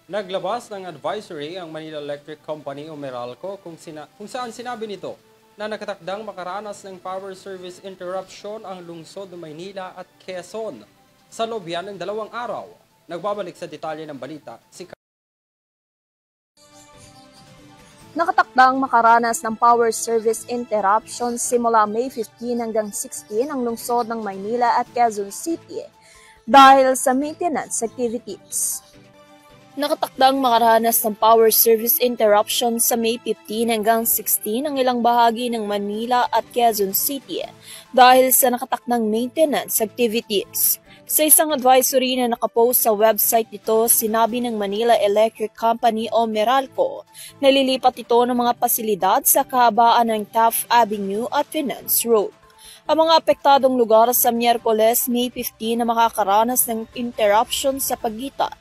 Naglabas ng advisory ang Manila Electric Company o Meralco kung saan sinabi nito na nakatakdang makaranas ng power service interruption ang lungsod ng Maynila at Quezon sa loob yan ng 2 araw. Nagbabalik sa detalye ng balita si Nakatakdang makaranas ng power service interruption simula May 15 hanggang 16 ang lungsod ng Maynila at Quezon City dahil sa maintenance activities. Nakatakdang makaranas ng power service interruption sa May 15 hanggang 16 ang ilang bahagi ng Manila at Quezon City dahil sa nakatakdang maintenance activities. Sa isang advisory na nakapost sa website nito, sinabi ng Manila Electric Company o Meralco na lilipat ito ng mga pasilidad sa kahabaan ng Taft Avenue at Finance Road. Ang mga apektadong lugar sa Miyerkules, May 15 na makakaranas ng interruption sa pagitan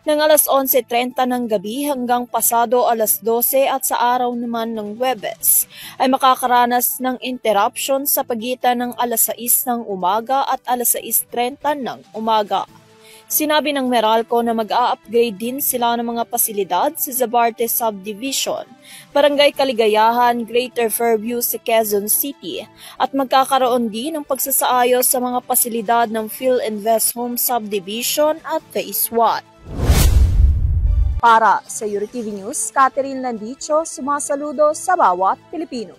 ng alas 11:30 ng gabi hanggang pasado alas 12 at sa araw naman ng Huwebes ay makakaranas ng interruption sa pagitan ng alas 6 ng umaga at alas 6:30 ng umaga. Sinabi ng Meralco na mag-a-upgrade din sila ng mga pasilidad sa Zabarte Subdivision, Barangay Kaligayahan, Greater Fairview sa Quezon City at magkakaroon din ng pagsasaayos sa mga pasilidad ng PhilInvest Home Subdivision at Phase 1. Para sa URTV News, Catherine Landicho, sumasaludo sa bawat Pilipino.